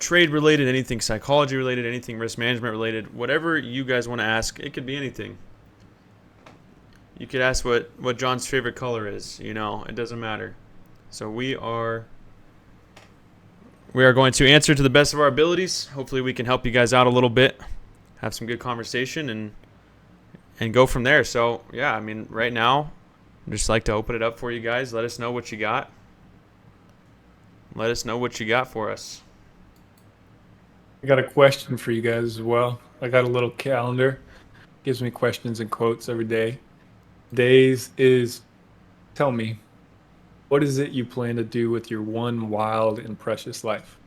trade related, anything psychology related, anything risk management related, whatever you guys want to ask. It could be anything. You could ask what John's favorite color is. It doesn't matter. So we are going to answer to the best of our abilities. Hopefully we can help you guys out a little bit, have some good conversation, and go from there. So yeah, right now, I'd just like to open it up for you guys. Let us know what you got. Let us know what you got for us. I got a question for you guys as well. I got a little calendar. Gives me questions and quotes every day. Days is, tell me, what is it you plan to do with your one wild and precious life?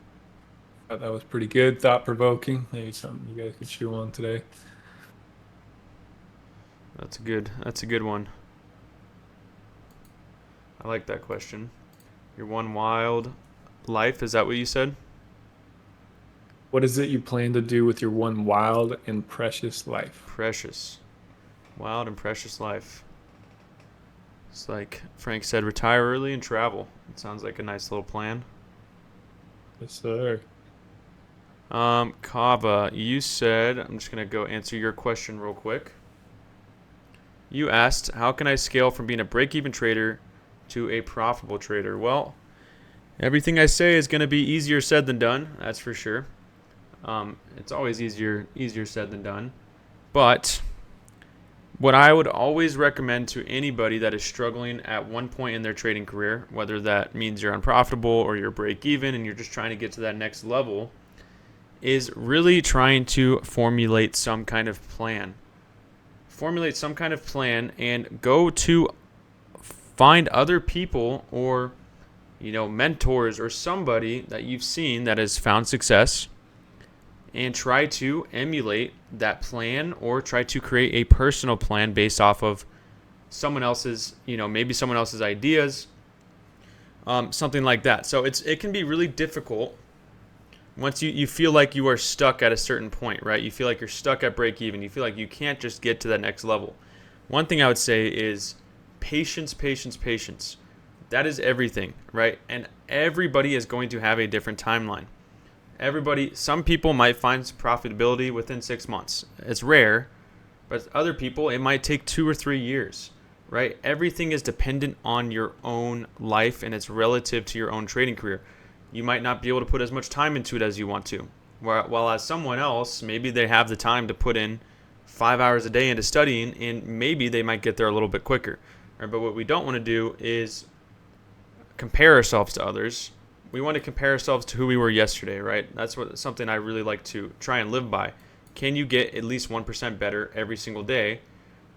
Thought that was pretty good, thought-provoking. Maybe something you guys could chew on today. That's a good one. I like that question. Your one wild life, is that what you said? What is it you plan to do with your one wild and precious life? Precious. Wild and precious life. It's like Frank said, retire early and travel. It sounds like a nice little plan. Yes, sir. Kava, you said, I'm just going to go answer your question real quick. You asked, how can I scale from being a break-even trader to a profitable trader? Well, everything I say is going to be easier said than done. That's for sure. It's always easier said than done. But what I would always recommend to anybody that is struggling at one point in their trading career, whether that means you're unprofitable or you're break even and you're just trying to get to that next level, is really trying to formulate some kind of plan. Formulate some kind of plan and go to find other people or mentors or somebody that you've seen that has found success, and try to emulate that plan or try to create a personal plan based off of someone else's, maybe someone else's ideas, something like that. So it can be really difficult once you feel like you are stuck at a certain point, right? You feel like you're stuck at break even. You feel like you can't just get to that next level. One thing I would say is patience, patience, patience. That is everything, right? And everybody is going to have a different timeline. Some people might find profitability within 6 months. It's rare, but other people, it might take 2 or 3 years, right? Everything is dependent on your own life, and it's relative to your own trading career. You might not be able to put as much time into it as you want to. While as someone else, maybe they have the time to put in 5 hours a day into studying, and maybe they might get there a little bit quicker. Right? But what we don't want to do is compare ourselves to others. We want to compare ourselves to who we were yesterday, right? That's something I really like to try and live by. Can you get at least 1% better every single day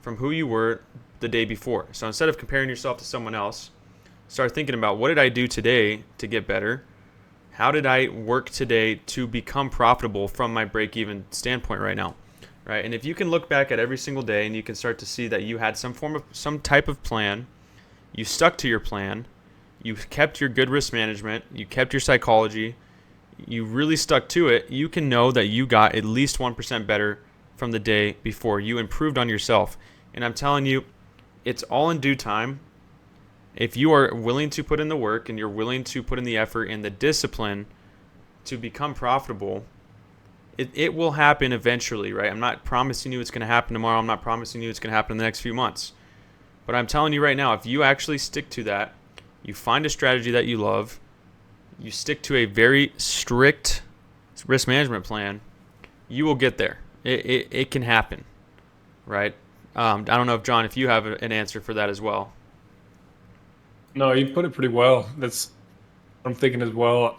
from who you were the day before? So instead of comparing yourself to someone else, start thinking about, what did I do today to get better? How did I work today to become profitable from my break-even standpoint right now? Right? And if you can look back at every single day and you can start to see that you had some type of plan, you stuck to your plan, you kept your good risk management, you kept your psychology, you really stuck to it, you can know that you got at least 1% better from the day before. You improved on yourself. And I'm telling you, it's all in due time. If you are willing to put in the work and you're willing to put in the effort and the discipline to become profitable, it will happen eventually, right? I'm not promising you it's going to happen tomorrow. I'm not promising you it's going to happen in the next few months. But I'm telling you right now, if you actually stick to that, you find a strategy that you love, you stick to a very strict risk management plan, you will get there. It can happen, right? I don't know if, John, if you have an answer for that as well. No, you put it pretty well. I'm thinking as well.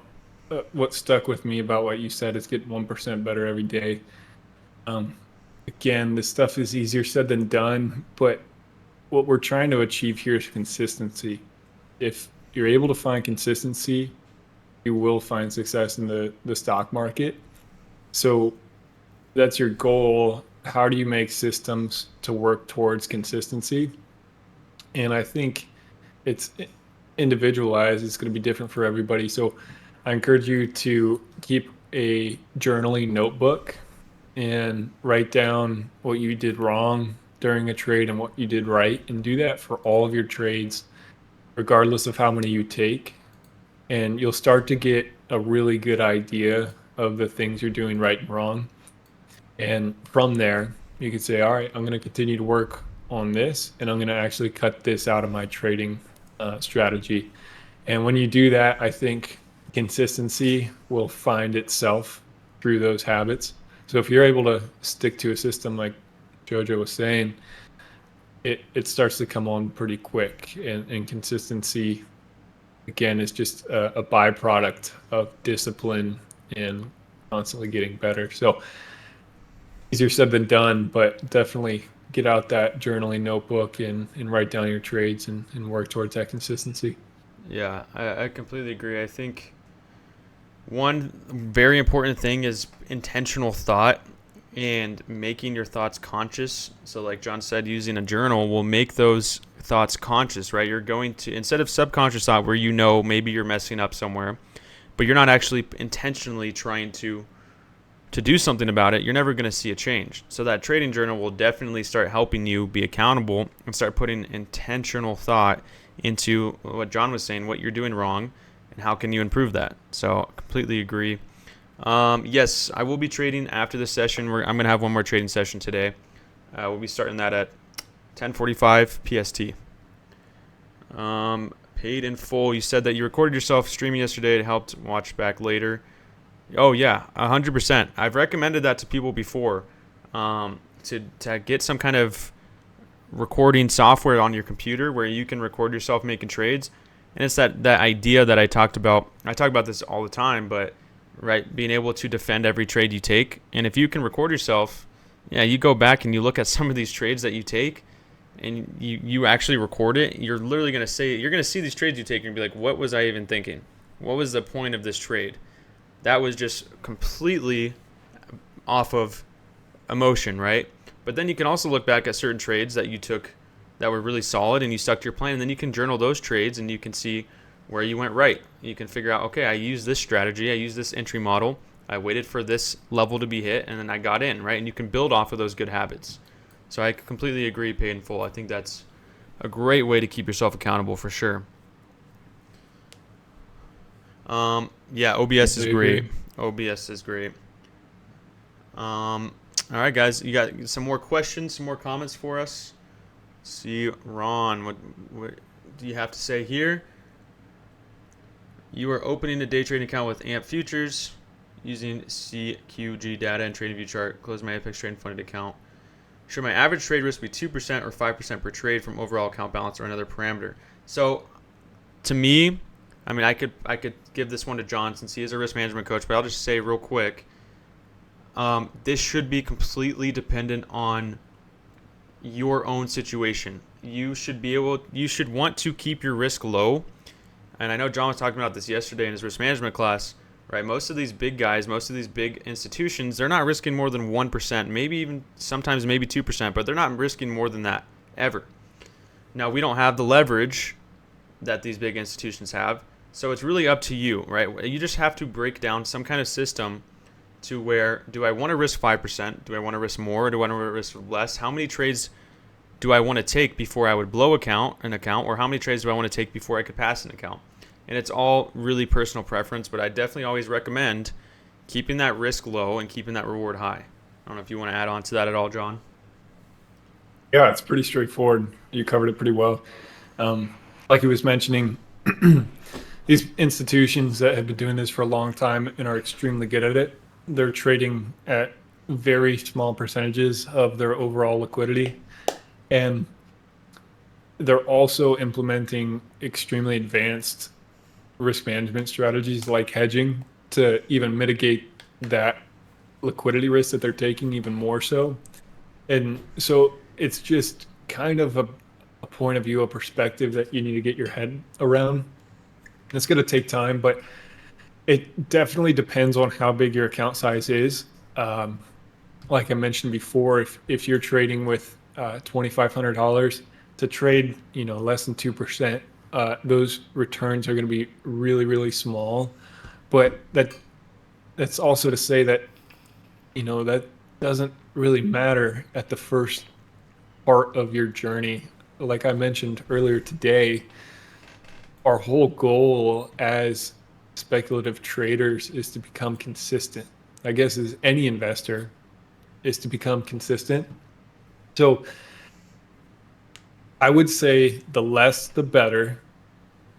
What stuck with me about what you said is getting 1% better every day. Again, this stuff is easier said than done, but what we're trying to achieve here is consistency. If you're able to find consistency, you will find success in the stock market. So that's your goal. How do you make systems to work towards consistency? And I think it's individualized. It's going to be different for everybody. So I encourage you to keep a journaling notebook and write down what you did wrong during a trade and what you did right, and do that for all of your trades, regardless of how many you take. And you'll start to get a really good idea of the things you're doing right and wrong. And from there, you could say, all right, I'm going to continue to work on this, and I'm going to actually cut this out of my trading strategy. And when you do that, I think consistency will find itself through those habits. So if you're able to stick to a system like Jojo was saying, it starts to come on pretty quick. And consistency, again, is just a byproduct of discipline and constantly getting better. So easier said than done, but definitely get out that journaling notebook and write down your trades and work towards that consistency. Yeah, I completely agree. I think one very important thing is intentional thought and making your thoughts conscious. So like John said, using a journal will make those thoughts conscious, right? You're going to, instead of subconscious thought where you know maybe you're messing up somewhere, but you're not actually intentionally trying to do something about it, you're never going to see a change. So that trading journal will definitely start helping you be accountable and start putting intentional thought into what John was saying, what you're doing wrong, and how can you improve that. So completely agree. Yes, I will be trading after this session. I'm going to have one more trading session today. We'll be starting that at 10:45 PST. Paid in full. You said that you recorded yourself streaming yesterday. It helped watch back later. Oh yeah, 100%. I've recommended that to people before, to get some kind of recording software on your computer where you can record yourself making trades. And it's that idea that I talked about. I talk about this all the time, but right, being able to defend every trade you take. And if you can record yourself, yeah, you go back and you look at some of these trades that you take, and you actually record it. You're literally going to say, you're going to see these trades you take and be like, what was I even thinking? What was the point of this trade? That was just completely off of emotion, right? But then you can also look back at certain trades that you took that were really solid and you stuck to your plan, and then you can journal those trades and you can see where you went right. You can figure out, okay, I used this strategy, I used this entry model, I waited for this level to be hit, and then I got in, right? And you can build off of those good habits. So I completely agree, paid in full. I think that's a great way to keep yourself accountable for sure. Yeah, OBS is great. OBS is great. All right, guys, you got some more questions, some more comments for us? Let's see, Ron, what do you have to say here? You are opening a day trading account with AMP Futures using CQG data and TradingView chart. Close my Apex Trading Funded account. Should my average trade risk be 2% or 5% per trade from overall account balance or another parameter? So, to me, I mean, I could give this one to John since he is a risk management coach, but I'll just say real quick, this should be completely dependent on your own situation. You should want to keep your risk low. And I know John was talking about this yesterday in his risk management class, right? Most of these big guys, most of these big institutions, they're not risking more than 1%, maybe even sometimes maybe 2%, but they're not risking more than that ever. Now, we don't have the leverage that these big institutions have. So it's really up to you, right? You just have to break down some kind of system to where, do I want to risk 5%? Do I want to risk more? Do I want to risk less? How many trades do I want to take before I would blow an account? Or how many trades do I want to take before I could pass an account? And it's all really personal preference, but I definitely always recommend keeping that risk low and keeping that reward high. I don't know if you want to add on to that at all, John. Yeah, it's pretty straightforward. You covered it pretty well. Like he was mentioning, these institutions that have been doing this for a long time and are extremely good at it, they're trading at very small percentages of their overall liquidity. And they're also implementing extremely advanced risk management strategies like hedging to even mitigate that liquidity risk that they're taking even more so. And so it's just kind of a point of view, a perspective that you need to get your head around. It's going to take time, but it definitely depends on how big your account size is. Like I mentioned before, if you're trading with $2,500 to trade, less than 2%, those returns are going to be really, really small. But that's also to say that, that doesn't really matter at the first part of your journey. Like I mentioned earlier today, our whole goal as speculative traders is to become consistent. I guess as any investor is to become consistent. So I would say the less the better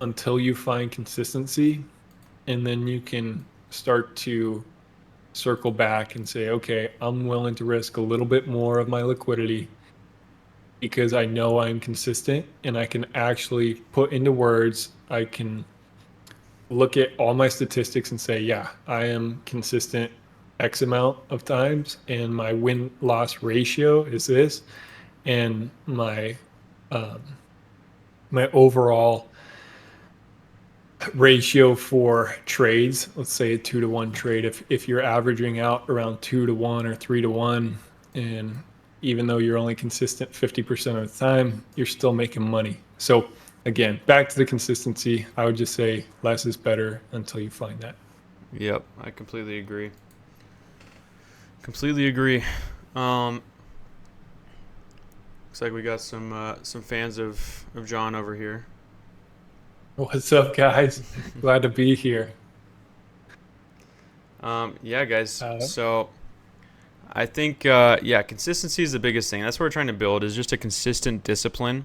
until you find consistency, and then you can start to circle back and say, okay, I'm willing to risk a little bit more of my liquidity because I know I'm consistent and I can actually put into words, I can look at all my statistics and say, yeah, I am consistent X amount of times and my win loss ratio is this, and my overall ratio for trades, let's say a 2-to-1 trade, if you're averaging out around 2-to-1 or 3-to-1, and even though you're only consistent 50% of the time, you're still making money. So again, back to the consistency, I would just say less is better until you find that. Yep, I completely agree. Completely agree. Looks like we got some fans of John over here. What's up, guys? Glad to be here. Yeah, guys. So I think consistency is the biggest thing. That's what we're trying to build, is just a consistent discipline.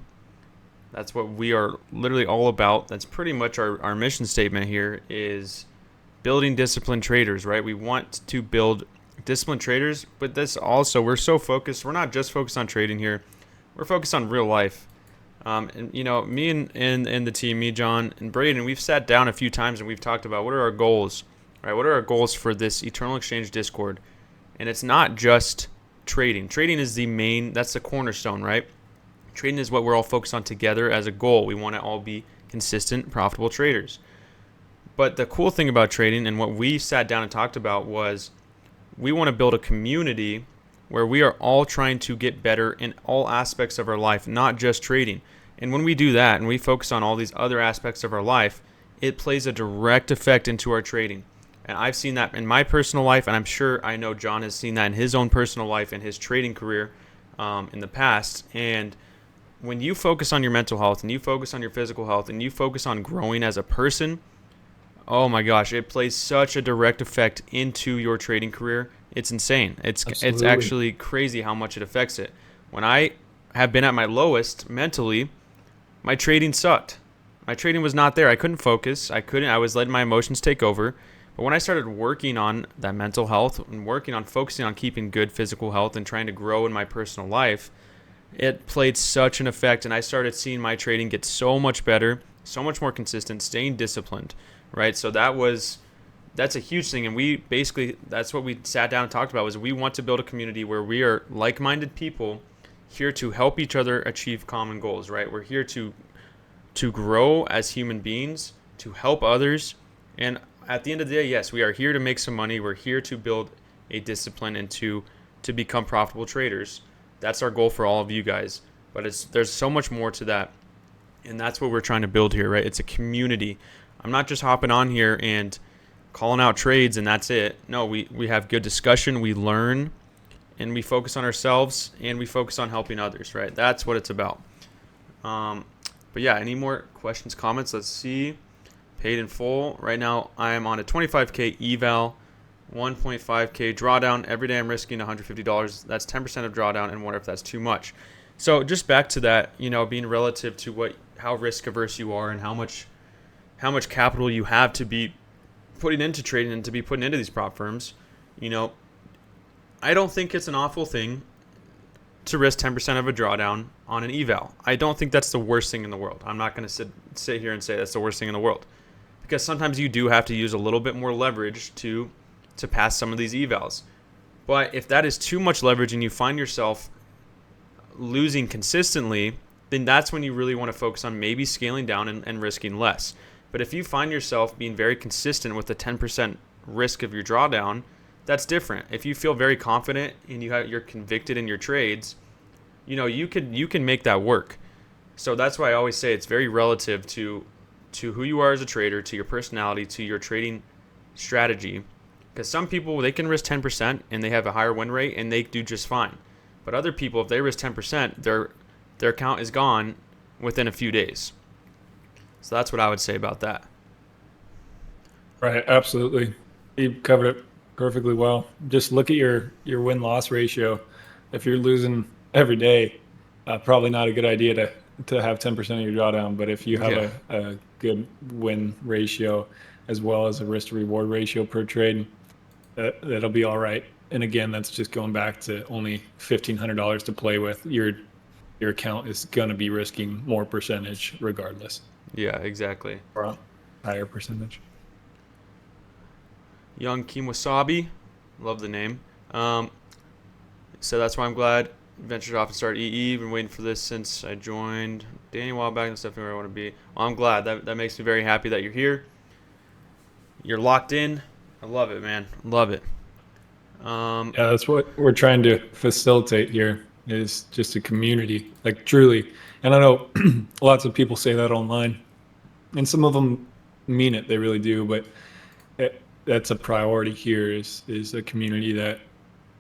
That's what we are literally all about. That's pretty much our mission statement here, is building disciplined traders, right? We want to build disciplined traders, but this also, we're so focused. We're not just focused on trading here. We're focused on real life. And you know, me and the team, me, John, and Braden, we've sat down a few times and we've talked about what are our goals, right? What are our goals for this Eternal Exchange Discord? And it's not just trading. Trading is that's the cornerstone, right? Trading is what we're all focused on together as a goal. We want to all be consistent, profitable traders. But the cool thing about trading, and what we sat down and talked about, was we want to build a community where we are all trying to get better in all aspects of our life, not just trading. And when we do that and we focus on all these other aspects of our life, it plays a direct effect into our trading. And I've seen that in my personal life, and I'm sure I know John has seen that in his own personal life and his trading career in the past. And when you focus on your mental health and you focus on your physical health and you focus on growing as a person, oh my gosh, it plays such a direct effect into your trading career. It's insane. It's actually crazy how much it affects it. When I have been at my lowest mentally, my trading sucked. My trading was not there. I couldn't focus. I was letting my emotions take over. But when I started working on that mental health and working on focusing on keeping good physical health and trying to grow in my personal life, it played such an effect, and I started seeing my trading get so much better, so much more consistent, staying disciplined, right? So that's a huge thing, and that's what we sat down and talked about, was we want to build a community where we are like-minded people here to help each other achieve common goals, right? We're here to grow as human beings, to help others, and at the end of the day, yes, we are here to make some money. We're here to build a discipline and to become profitable traders. That's our goal for all of you guys. But there's so much more to that. And that's what we're trying to build here, right? It's a community. I'm not just hopping on here and calling out trades and that's it. No, we have good discussion, we learn, and we focus on ourselves and we focus on helping others, right? That's what it's about. But yeah, any more questions, comments? Let's see. Paid in full. Right now, I am on a 25K eval, 1.5K drawdown. Every day I'm risking $150. That's 10% of drawdown, and wonder if that's too much. So just back to that, being relative to how risk averse you are and how much capital you have to be putting into trading and to be putting into these prop firms. I don't think it's an awful thing to risk 10% of a drawdown on an eval. I don't think that's the worst thing in the world. I'm not going to sit here and say that's the worst thing in the world, because sometimes you do have to use a little bit more leverage to pass some of these evals. But if that is too much leverage and you find yourself losing consistently, then that's when you really want to focus on maybe scaling down and risking less. But if you find yourself being very consistent with the 10% risk of your drawdown, that's different. If you feel very confident and you're convicted in your trades, you can make that work. So that's why I always say it's very relative to who you are as a trader, to your personality, to your trading strategy. Because some people, they can risk 10% and they have a higher win rate and they do just fine. But other people, if they risk 10%, their account is gone within a few days. So that's what I would say about that. Right, absolutely. You covered it perfectly well. Just look at your win-loss ratio. If you're losing every day, probably not a good idea to have 10% of your drawdown. But if you have Yeah. a good win ratio as well as a risk to reward ratio per trade, that'll be all right. And again, that's just going back to only $1,500 to play with. Your account is going to be risking more percentage regardless, Yeah, exactly. or a higher percentage. Young Wasabi, love the name. Um, so that's why I'm glad ventured off and started EE. Been waiting for this since I joined Danny a while back. That's definitely where I want to be. Well, I'm glad. That makes me very happy that you're here. You're locked in. I love it, man. Love it. Yeah, that's what we're trying to facilitate here is just a community, like truly. And I know lots of people say that online, and some of them mean it, they really do, but that's a priority here is a community that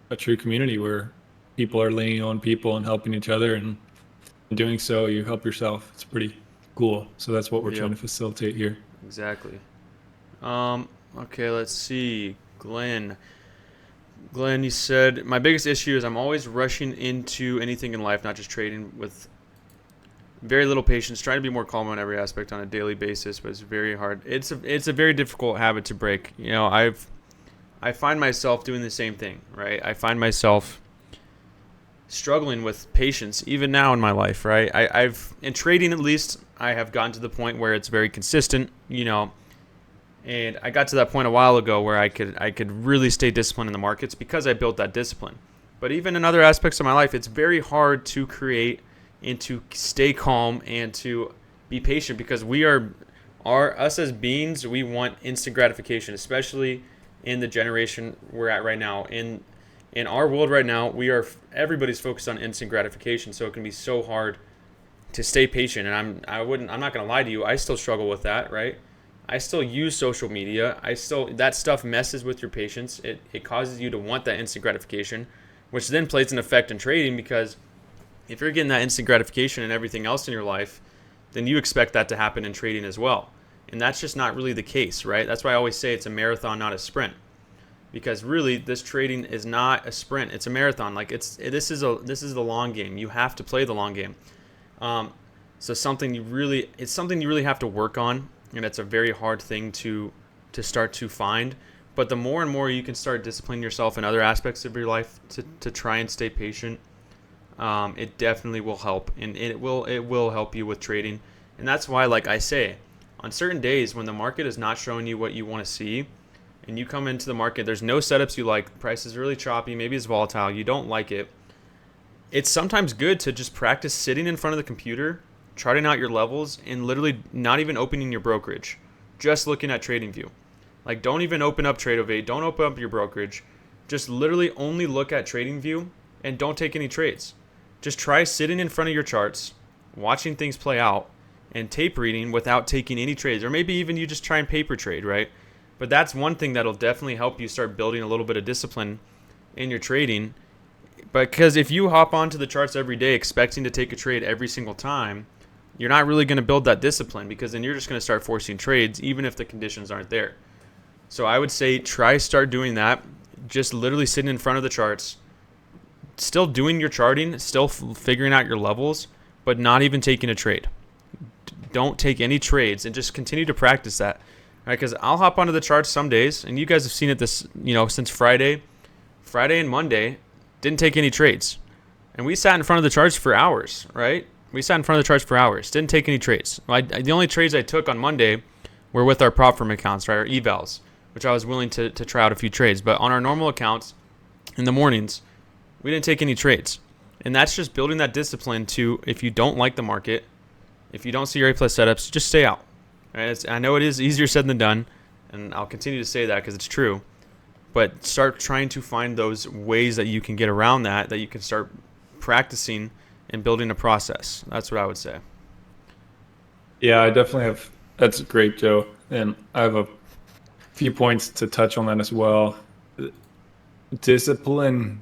a true community where people are leaning on people and helping each other, and in doing so you help yourself. It's pretty cool. So that's what we're trying Yep, to facilitate here. exactly. Okay, let's see. Glenn, you said my biggest issue is I'm always rushing into anything in life, not just trading, with very little patience. Trying to be more calm on every aspect on a daily basis, but it's very hard. It's a very difficult habit to break. I find myself doing the same thing, right? I find myself struggling with patience even now in my life, right? I've in trading at least I have gotten to the point where it's very consistent, and I got to that point a while ago where I could really stay disciplined in the markets because I built that discipline. But even in other aspects of my life, it's very hard to create and to stay calm and to be patient because us as beings, we want instant gratification, especially in the generation we're at right now. In our world right now, everybody's focused on instant gratification, so it can be so hard to stay patient. And I'm not gonna lie to you, I still struggle with that, right? I still use social media. That stuff messes with your patience. It causes you to want that instant gratification, which then plays an effect in trading because if you're getting that instant gratification and everything else in your life, then you expect that to happen in trading as well. And that's just not really the case, right? That's why I always say it's a marathon, not a sprint. Because really, this trading is not a sprint; it's a marathon. Like this is the long game. You have to play the long game. So it's something you really have to work on, and it's a very hard thing to start to find. But the more and more you can start disciplining yourself in other aspects of your life to try and stay patient, it definitely will help, and it will help you with trading. And that's why, like I say, on certain days when the market is not showing you what you want to see, and you come into the market, there's no setups you like, the price is really choppy, maybe it's volatile, you don't like it. It's sometimes good to just practice sitting in front of the computer, charting out your levels, and literally not even opening your brokerage, just looking at TradingView. Like, don't even open up Tradeovate, don't open up your brokerage, just literally only look at TradingView and don't take any trades. Just try sitting in front of your charts, watching things play out, and tape reading without taking any trades. Or maybe even you just try and paper trade, right? But that's one thing that'll definitely help you start building a little bit of discipline in your trading. Because if you hop onto the charts every day expecting to take a trade every single time, you're not really going to build that discipline because then you're just going to start forcing trades even if the conditions aren't there. So I would say start doing that. Just literally sitting in front of the charts, still doing your charting, still figuring out your levels, but not even taking a trade. Don't take any trades and just continue to practice that. Right, because I'll hop onto the charts some days, and you guys have seen it since Friday and Monday, didn't take any trades, and we sat in front of the charts for hours, right? We sat in front of the charts for hours, didn't take any trades. The only trades I took on Monday were with our prop firm accounts, right, our evals, which I was willing to try out a few trades, but on our normal accounts in the mornings, we didn't take any trades, and that's just building that discipline to if you don't like the market, if you don't see your A+ setups, just stay out. I know it is easier said than done, and I'll continue to say that because it's true. But start trying to find those ways that you can get around that you can start practicing and building a process. That's what I would say. Yeah, I definitely have. That's great, Joe. And I have a few points to touch on that as well. Discipline,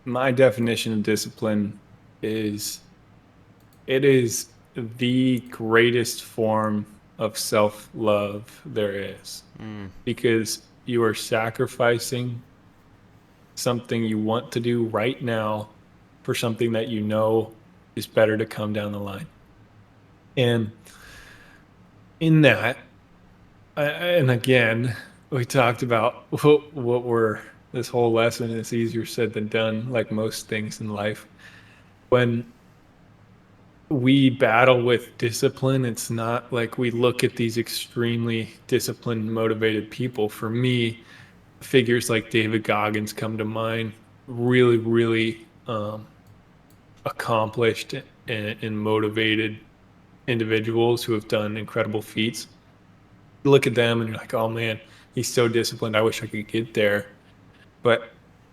my definition of discipline is it is the greatest form of self-love there is, because you are sacrificing something you want to do right now for something that you know is better to come down the line. And in that, and again, we talked about what we're, this whole lesson is easier said than done, like most things in life. When we battle with discipline, it's not like we look at these extremely disciplined, motivated people. For me, figures like David Goggins come to mind. Really, really accomplished and motivated individuals who have done incredible feats. You look at them and you're like, oh man, he's so disciplined. I wish I could get there. But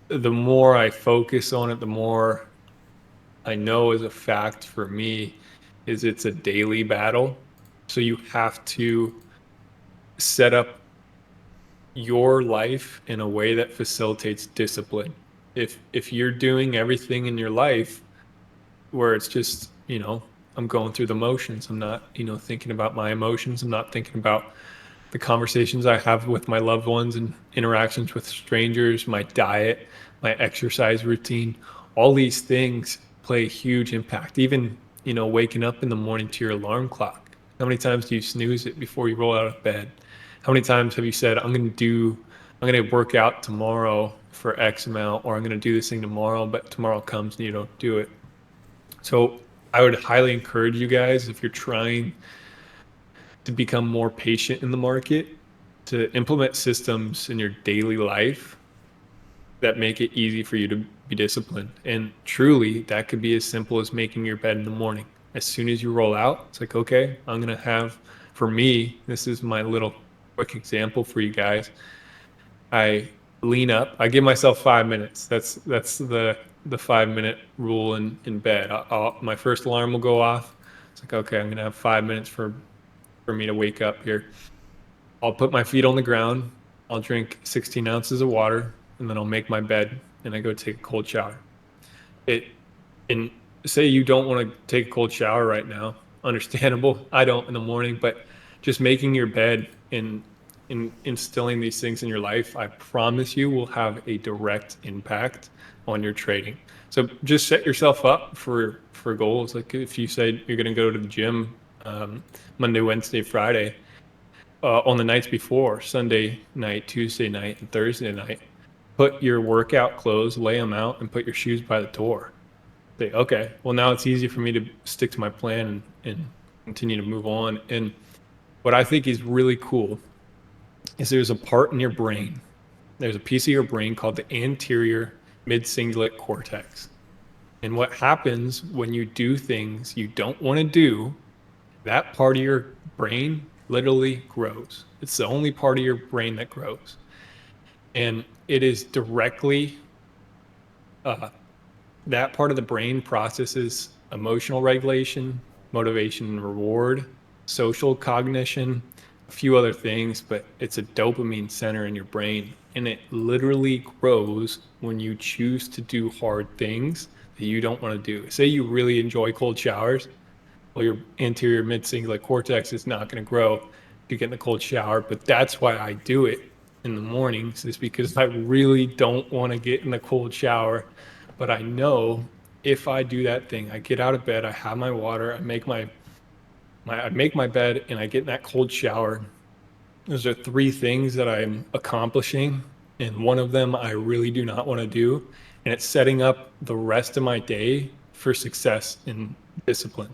the more I focus on it, the more I know as a fact for me is it's a daily battle. So you have to set up your life in a way that facilitates discipline. If you're doing everything in your life where it's just, I'm going through the motions, I'm not, thinking about my emotions, I'm not thinking about the conversations I have with my loved ones and interactions with strangers, my diet, my exercise routine, all these things play a huge impact. Even, waking up in the morning to your alarm clock. How many times do you snooze it before you roll out of bed? How many times have you said, I'm going to work out tomorrow for X amount, or I'm going to do this thing tomorrow, but tomorrow comes and you don't do it? So I would highly encourage you guys, if you're trying to become more patient in the market, to implement systems in your daily life that make it easy for you to be disciplined. And truly, that could be as simple as making your bed in the morning. As soon as you roll out, it's like, okay, I'm going to have, for me, this is my little quick example for you guys. I lean up. I give myself 5 minutes. That's the 5-minute rule in bed. My first alarm will go off. It's like, okay, I'm going to have 5 minutes for me to wake up here. I'll put my feet on the ground. I'll drink 16 ounces of water, and then I'll make my bed and I go take a cold shower. And say you don't want to take a cold shower right now. Understandable. I don't in the morning, but just making your bed and instilling these things in your life, I promise you will have a direct impact on your trading. So just set yourself up for goals. Like if you say you're going to go to the gym Monday, Wednesday, Friday, on the nights before, Sunday night, Tuesday night, and Thursday night, put your workout clothes, lay them out, and put your shoes by the door. Say, okay, well now it's easy for me to stick to my plan and continue to move on. And what I think is really cool is there's a part in your brain, there's a piece of your brain called the anterior mid-cingulate cortex. And what happens when you do things you don't want to do, that part of your brain literally grows. It's the only part of your brain that grows. And it is directly, that part of the brain processes emotional regulation, motivation and reward, social cognition, a few other things, but it's a dopamine center in your brain. And it literally grows when you choose to do hard things that you don't want to do. Say you really enjoy cold showers. Well, your anterior mid-cingulate cortex is not going to grow if you get in a cold shower, but that's why I do it in the mornings, is because I really don't want to get in the cold shower. But I know if I do that thing, I get out of bed, I have my water, I make my bed, and I get in that cold shower. Those are 3 things that I'm accomplishing, and one of them I really do not want to do, and it's setting up the rest of my day for success and discipline.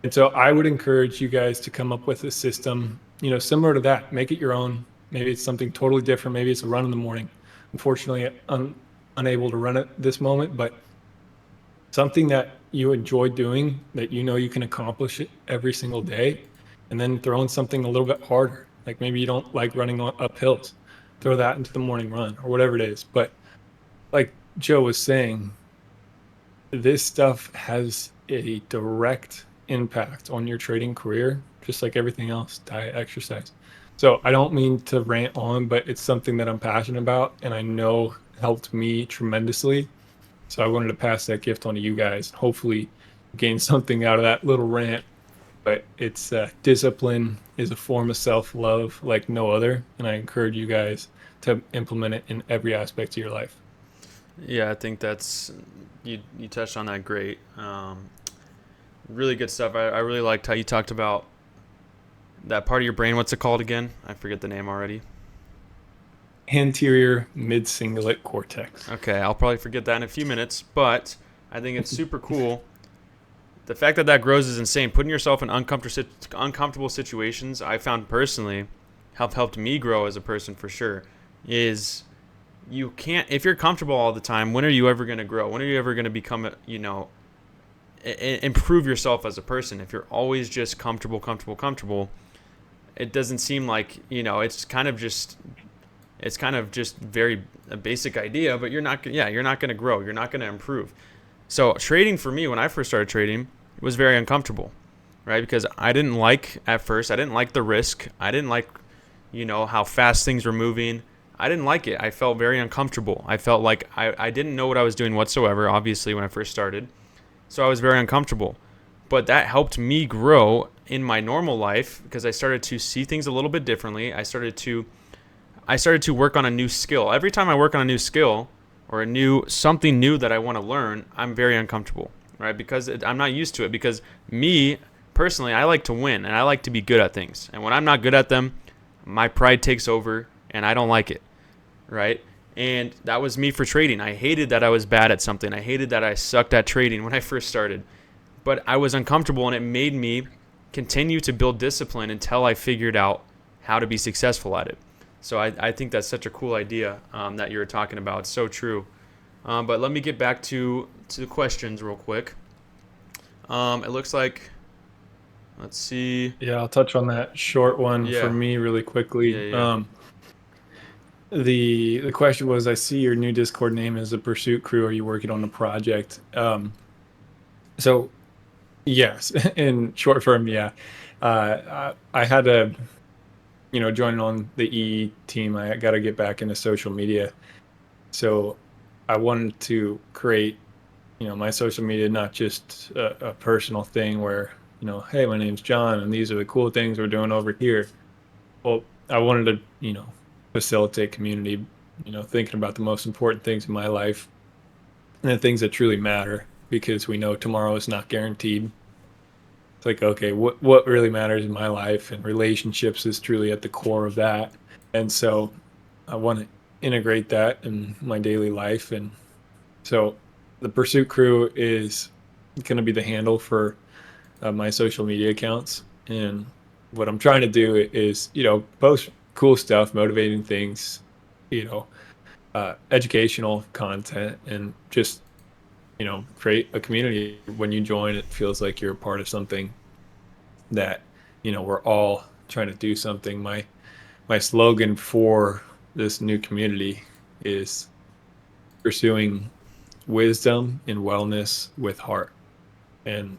And so I would encourage you guys to come up with a system, similar to that. Make it your own. Maybe it's something totally different. Maybe it's a run in the morning. Unfortunately, I'm unable to run at this moment, but something that you enjoy doing, that you can accomplish it every single day, and then throw in something a little bit harder. Like maybe you don't like running up hills. Throw that into the morning run or whatever it is. But like Joe was saying, this stuff has a direct impact on your trading career, just like everything else, diet, exercise. So I don't mean to rant on, but it's something that I'm passionate about and I know helped me tremendously. So I wanted to pass that gift on to you guys. Hopefully gain something out of that little rant. but it's discipline is a form of self-love like no other, and I encourage you guys to implement it in every aspect of your life. Yeah, I think that's you touched on that great. Really good stuff. I really liked how you talked about that part of your brain. What's it called again? I forget the name already. Anterior mid-cingulate cortex. Okay, I'll probably forget that in a few minutes, but I think it's super cool. The fact that that grows is insane. Putting yourself in uncomfortable situations, I found personally, have helped me grow as a person for sure. Is you can't if you're comfortable all the time. When are you ever going to grow? When are you ever going to become improve yourself as a person? If you're always just comfortable, it doesn't seem like it's kind of just very a basic idea, but you're not going to grow. You're not going to improve. So trading for me, when I first started trading, was very uncomfortable, right? Because I didn't like the risk. I didn't like, how fast things were moving. I didn't like it. I felt very uncomfortable. I felt like I didn't know what I was doing whatsoever, obviously, when I first started. So I was very uncomfortable. But that helped me grow in my normal life because I started to see things a little bit differently. I started to work on a new skill. Every time I work on a new skill or something new that I want to learn, I'm very uncomfortable, right? Because I'm not used to it. Because me personally, I like to win and I like to be good at things. And when I'm not good at them, my pride takes over and I don't like it, right? And that was me for trading. I hated that I was bad at something. I hated that I sucked at trading when I first started. But I was uncomfortable, and it made me continue to build discipline until I figured out how to be successful at it. So I think that's such a cool idea that you were talking about. It's so true. But let me get back to the questions real quick. It looks like, let's see. Yeah, I'll touch on that short one Yeah. for me really quickly. Yeah. The question was, I see your new Discord name is the Pursuit Crew. Are you working on a project? So yes, in short form, yeah. I had a, joining on the E team, I got to get back into social media. So I wanted to create, my social media, not just a personal thing where, hey, my name's John and these are the cool things we're doing over here. Well, I wanted to, facilitate community, thinking about the most important things in my life and the things that truly matter, because we know tomorrow is not guaranteed. It's like, okay, what really matters in my life, and relationships is truly at the core of that. And so I want to integrate that in my daily life. And so the Pursuit Crew is going to be the handle for my social media accounts. And what I'm trying to do is, post cool stuff, motivating things, educational content, and just, create a community. When you join, it feels like you're a part of something that, we're all trying to do something. My slogan for this new community is pursuing wisdom and wellness with heart. And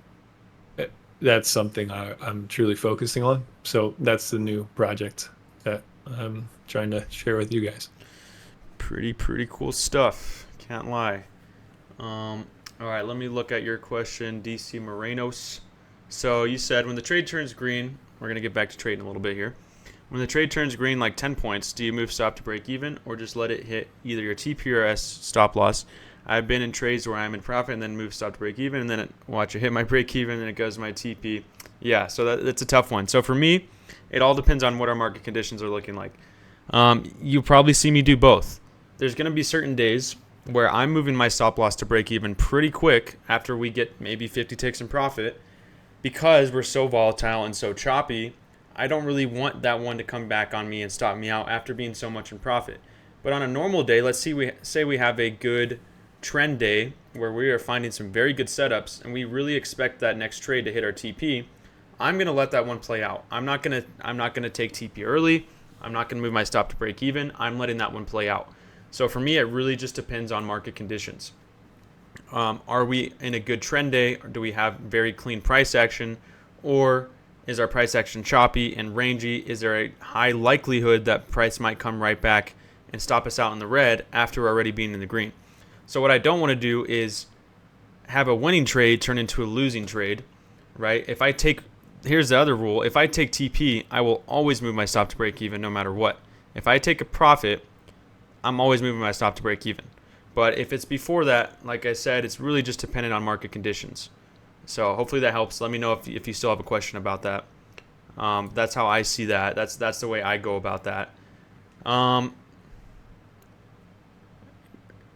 that's something I'm truly focusing on. So that's the new project that I'm trying to share with you guys. Pretty cool stuff. Can't lie. All right, let me look at your question, DC Morenos. So you said when the trade turns green, we're going to get back to trading a little bit here. When the trade turns green, like 10 points, do you move stop to break even or just let it hit either your TP or S stop loss? I've been in trades where I'm in profit and then move stop to break even, and then watch it hit my break even and it goes to my TP. Yeah, so that's a tough one. So for me, it all depends on what our market conditions are looking like. You probably see me do both. There's going to be certain days where I'm moving my stop loss to break even pretty quick after we get maybe 50 ticks in profit, because we're so volatile and so choppy. I don't really want that one to come back on me and stop me out after being so much in profit. But on a normal day, let's say we have a good trend day where we are finding some very good setups and we really expect that next trade to hit our TP. I'm going to let that one play out. I'm not going to take TP early. I'm not going to move my stop to break even. I'm letting that one play out. So for me, it really just depends on market conditions. Are we in a good trend day, or do we have very clean price action, or is our price action choppy and rangy? Is there a high likelihood that price might come right back and stop us out in the red after already being in the green? So what I don't want to do is have a winning trade turn into a losing trade, right? If I take here's the other rule. If I take TP, I will always move my stop to break even no matter what. If I take a profit, I'm always moving my stop to break even. But if it's before that, like I said, it's really just dependent on market conditions. So hopefully that helps. Let me know if you still have a question about that. That's how I see that. That's the way I go about that.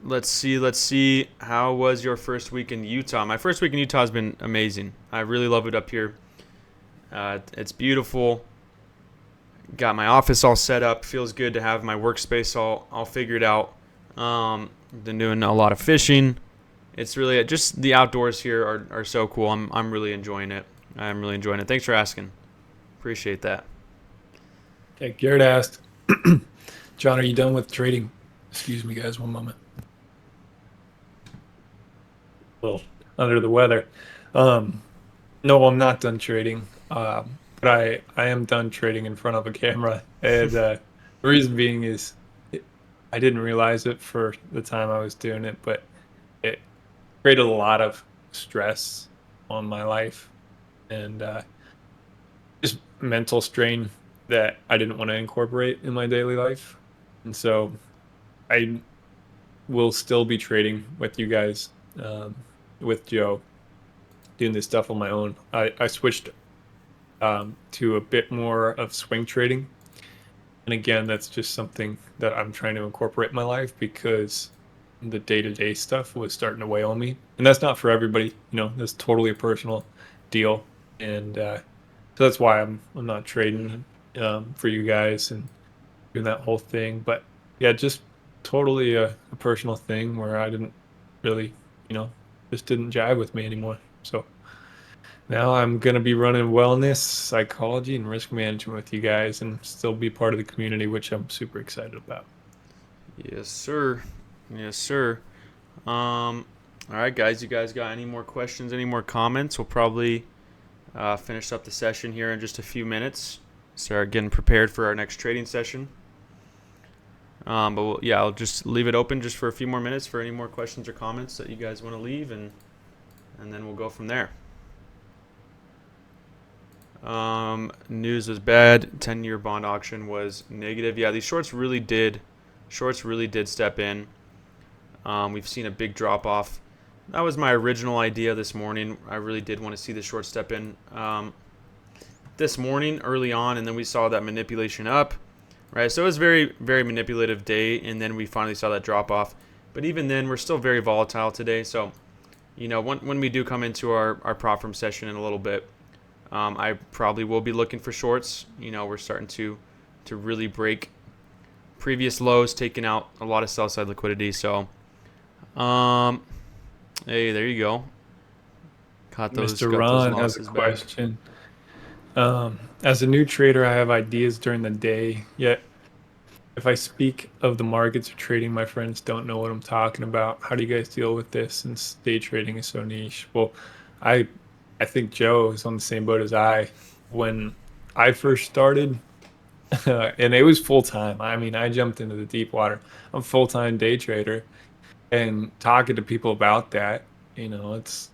Let's see. How was your first week in Utah? My first week in Utah has been amazing. I really love it up here. It's beautiful. Got my office all set up. Feels good to have my workspace all figured out. Been doing a lot of fishing. It's really just the outdoors here are so cool. I'm really enjoying it. Thanks for asking. Appreciate that. Okay, Garrett asked, John, are you done with trading? Excuse me, guys, one moment. A little under the weather. No, I'm not done trading. But I am done trading in front of a camera. And the reason being is I didn't realize it for the time I was doing it, but it created a lot of stress on my life and just mental strain that I didn't want to incorporate in my daily life. And so I will still be trading with you guys, with Joe, doing this stuff on my own. I switched to a bit more of swing trading. And again, that's just something that I'm trying to incorporate in my life because the day-to-day stuff was starting to weigh on me. And that's not for everybody, that's totally a personal deal. And so that's why I'm not trading for you guys and doing that whole thing. But yeah, just totally a personal thing where I didn't really, just didn't jive with me anymore. So now I'm going to be running wellness, psychology, and risk management with you guys and still be part of the community, which I'm super excited about. Yes, sir. All right, guys. You guys got any more questions, any more comments? We'll probably finish up the session here in just a few minutes. Start getting prepared for our next trading session. But I'll just leave it open just for a few more minutes for any more questions or comments that you guys want to leave, and then we'll go from there. News was bad. 10-year bond auction was negative. Yeah, these shorts really did step in. We've seen a big drop off. That was my original idea this morning. I really did want to see the short step in this morning early on, and then we saw that manipulation up, right? So it was very, very manipulative day, and then we finally saw that drop off. But even then, we're still very volatile today. So, when we do come into our prop firm session in a little bit, I probably will be looking for shorts. We're starting to really break previous lows, taking out a lot of sell side liquidity. So, hey, there you go. Caught those. Mr. Ron has a question. As a new trader, I have ideas during the day. Yet, if I speak of the markets or trading, my friends don't know what I'm talking about. How do you guys deal with this since day trading is so niche? Well, I think Joe is on the same boat as I. When I first started, and it was full time. I mean, I jumped into the deep water. I'm a full-time day trader, and talking to people about that, it's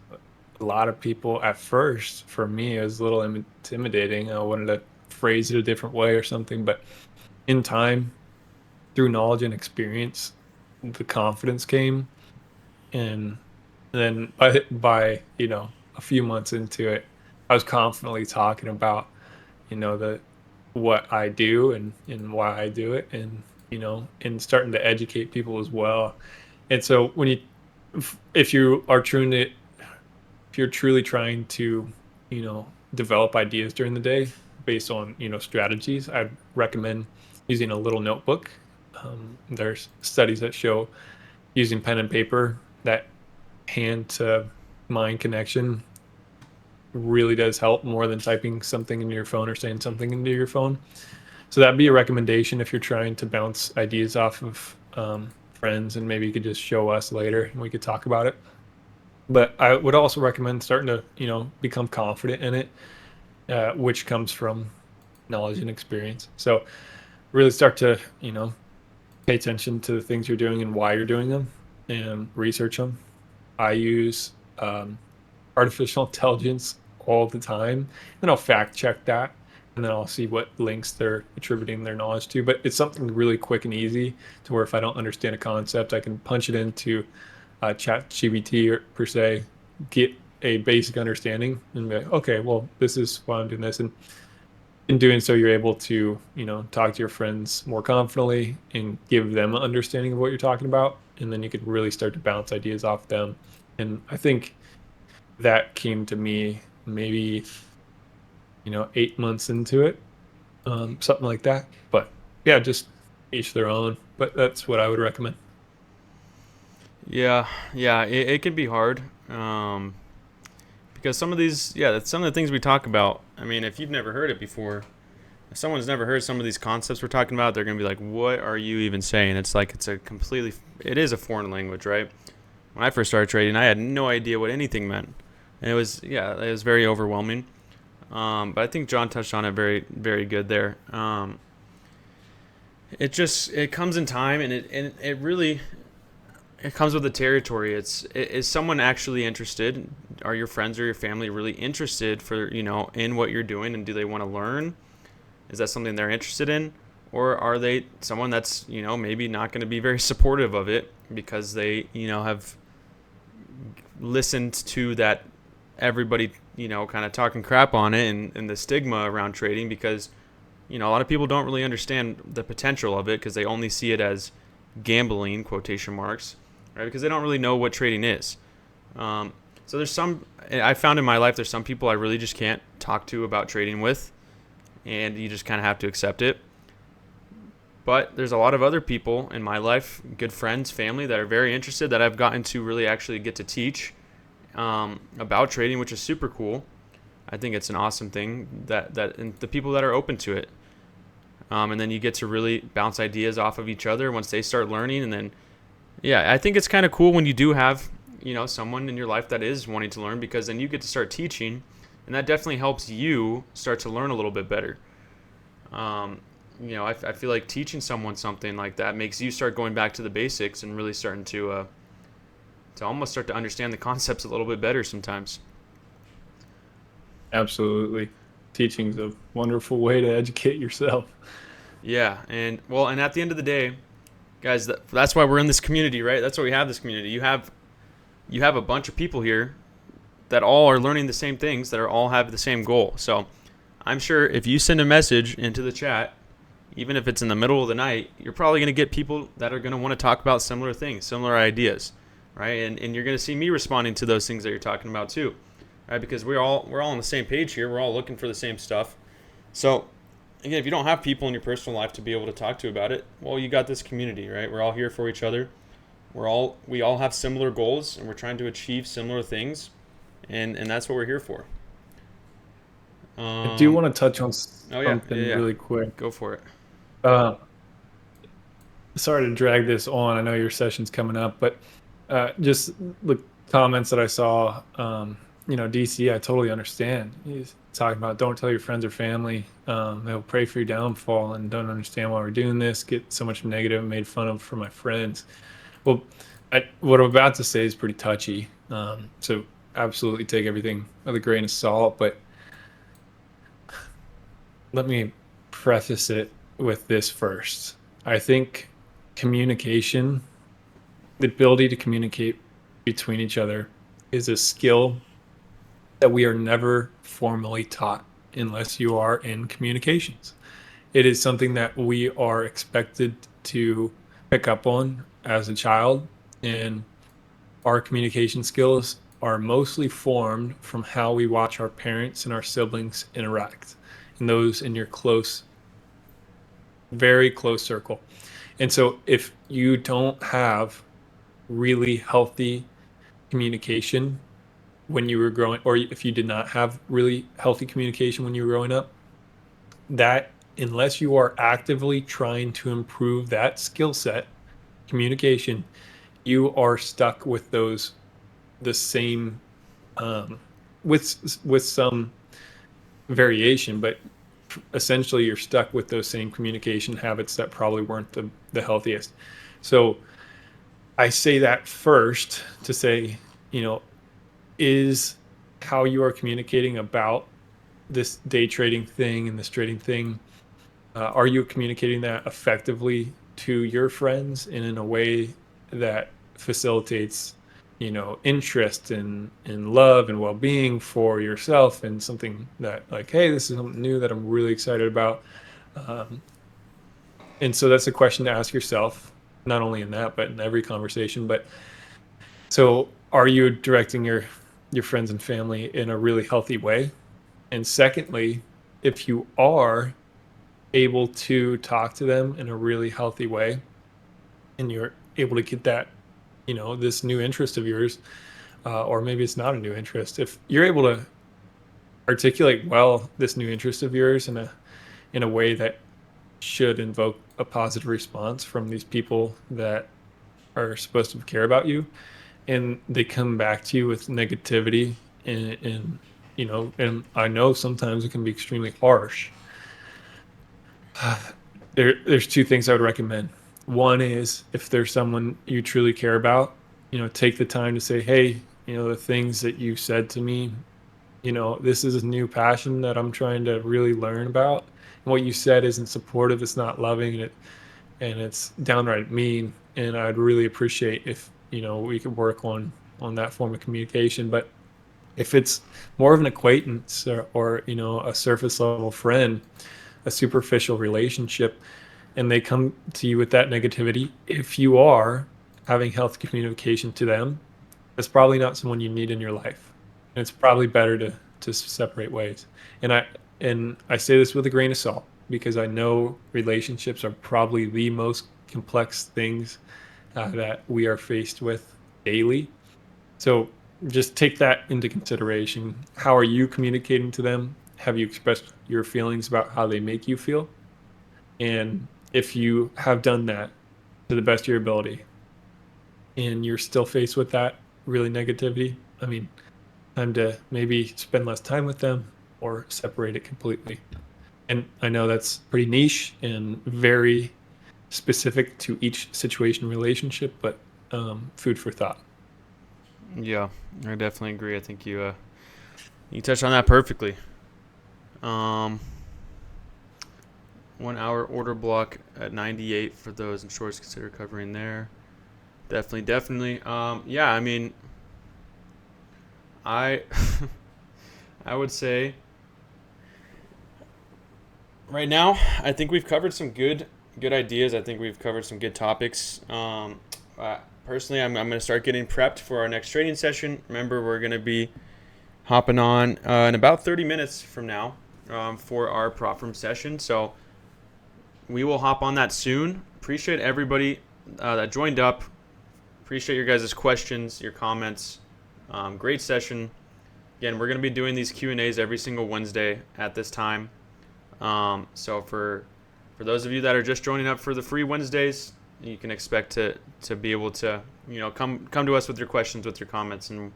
a lot of people at first. For me, it was a little intimidating. I wanted to phrase it a different way or something, but in time, through knowledge and experience, the confidence came, and then by a few months into it, I was confidently talking about, what I do and why I do it, and and starting to educate people as well. And so if you're truly trying to, develop ideas during the day based on strategies, I'd recommend using a little notebook. There's studies that show using pen and paper, that hand to mind connection really does help more than typing something into your phone or saying something into your phone. So that'd be a recommendation if you're trying to bounce ideas off of friends, and maybe you could just show us later and we could talk about it. But I would also recommend starting to become confident in it, which comes from knowledge and experience. So really start to pay attention to the things you're doing and why you're doing them, and research them. I use artificial intelligence all the time. Then I'll fact check that, and then I'll see what links they're attributing their knowledge to. But it's something really quick and easy to where if I don't understand a concept, I can punch it into ChatGPT or per se, get a basic understanding, and be like, okay, well, this is why I'm doing this. And in doing so, you're able to, talk to your friends more confidently and give them an understanding of what you're talking about. And then you could really start to bounce ideas off them. And I think that came to me maybe, 8 months into it, something like that. But yeah, just each their own. But that's what I would recommend. Yeah, yeah, it can be hard. Because some of these, yeah, that's some of the things we talk about. I mean, if you've never heard it before, if someone's never heard some of these concepts we're talking about, they're going to be like, what are you even saying? It's like it is a foreign language, right? When I first started trading, I had no idea what anything meant. And it was very overwhelming. But I think John touched on it very, very good there. It comes in time, and it really, it comes with the territory. Is someone actually interested? Are your friends or your family really interested in what you're doing, and do they want to learn? Is that something they're interested in? Or are they someone that's, maybe not going to be very supportive of it because they, have listened to that everybody, kind of talking crap on it and the stigma around trading because, a lot of people don't really understand the potential of it because they only see it as gambling, quotation marks, right? Because they don't really know what trading is. So I found in my life, there's some people I really just can't talk to about trading with, and you just kind of have to accept it. But there's a lot of other people in my life, good friends, family, that are very interested, that I've gotten to really actually get to teach about trading, which is super cool. I think it's an awesome thing that and the people that are open to it. And then you get to really bounce ideas off of each other once they start learning. And then, yeah, I think it's kind of cool when you do have, someone in your life that is wanting to learn, because then you get to start teaching, and that definitely helps you start to learn a little bit better. I feel like teaching someone something like that makes you start going back to the basics and really starting to almost start to understand the concepts a little bit better sometimes. Absolutely. Teaching's a wonderful way to educate yourself. Yeah, and at the end of the day, guys, that's why we're in this community, right? That's why we have this community. You have a bunch of people here that all are learning the same things, that all have the same goal. So I'm sure if you send a message into the chat, even if it's in the middle of the night, you're probably going to get people that are going to want to talk about similar things, similar ideas, right? And you're going to see me responding to those things that you're talking about too, right? Because we're all on the same page here. We're all looking for the same stuff. So again, if you don't have people in your personal life to be able to talk to about it, well, you got this community, right? We're all here for each other. We all have similar goals, and we're trying to achieve similar things, and that's what we're here for. I do want to touch on something yeah. really quick. Go for it. Uh, Sorry to drag this on. I know your session's coming up, but just the comments that I saw, DC, I totally understand. He's talking about don't tell your friends or family. They'll pray for your downfall and don't understand why we're doing this. Get so much negative and made fun of for my friends. Well, what I'm about to say is pretty touchy. So absolutely take everything with a grain of salt. But let me preface it with this first. I think communication, the ability to communicate between each other, is a skill that we are never formally taught unless you are in communications. It is something that we are expected to pick up on as a child, and our communication skills are mostly formed from how we watch our parents and our siblings interact, and those in your very close circle. And so if you don't have really healthy communication when you were growing, or if you did not have really healthy communication when you were growing up, that unless you are actively trying to improve that skill set, communication, you are stuck with the same, with some variation, but essentially you're stuck with those same communication habits that probably weren't the healthiest. So I say that first to say, is how you are communicating about this day trading thing and this trading thing. Are you communicating that effectively to your friends and in a way that facilitates, interest and love and well-being for yourself, and something that, like, hey, this is something new that I'm really excited about. Um, and so that's a question to ask yourself, not only in that, but in every conversation. But so are you directing your friends and family in a really healthy way? And secondly, if you are able to talk to them in a really healthy way, and you're able to get that, this new interest of yours, or maybe it's not a new interest, if you're able to articulate well this new interest of yours in a way that should invoke a positive response from these people that are supposed to care about you, and they come back to you with negativity, and and I know sometimes it can be extremely harsh. There's two things I would recommend. One is, if there's someone you truly care about, take the time to say, hey, the things that you said to me, this is a new passion that I'm trying to really learn about. And what you said isn't supportive, it's not loving, and it's downright mean. And I'd really appreciate if, we could work on that form of communication. But if it's more of an acquaintance, or a surface level friend, a superficial relationship, and they come to you with that negativity, if you are having healthy communication to them, that's probably not someone you need in your life. And it's probably better to separate ways. And I say this with a grain of salt, because I know relationships are probably the most complex things that we are faced with daily. So just take that into consideration. How are you communicating to them? Have you expressed your feelings about how they make you feel? And if you have done that to the best of your ability, and you're still faced with that really negativity, I mean, time to maybe spend less time with them or separate it completely. And I know that's pretty niche and very specific to each situation, relationship, but food for thought. Yeah, I definitely agree. I think you touched on that perfectly. Um, 1 hour order block at 98 for those insurers consider covering there. Definitely. Yeah, I mean, I I would say right now I think we've covered some good ideas. I think we've covered some good topics. Personally, I'm going to start getting prepped for our next training session. Remember, we're going to be hopping on in about 30 minutes from now for our prop firm session. So we will hop on that soon. Appreciate everybody that joined up. Appreciate your guys' questions, your comments. Great session. Again, we're going to be doing these Q&As every single Wednesday at this time. So for those of you that are just joining up for the free Wednesdays, you can expect to be able to come to us with your questions, with your comments, and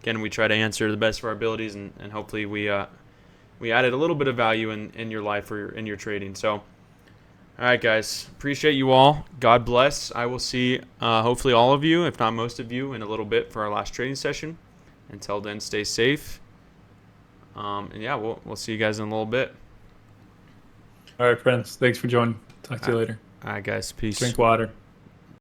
again, we try to answer the best of our abilities, and hopefully we added a little bit of value in your life or in your trading. So, all right, guys, appreciate you all. God bless. I will see hopefully all of you, if not most of you, in a little bit for our last trading session. Until then, stay safe. And yeah, we'll see you guys in a little bit. All right, friends. Thanks for joining. Talk to you later. All right, guys. Peace. Drink water.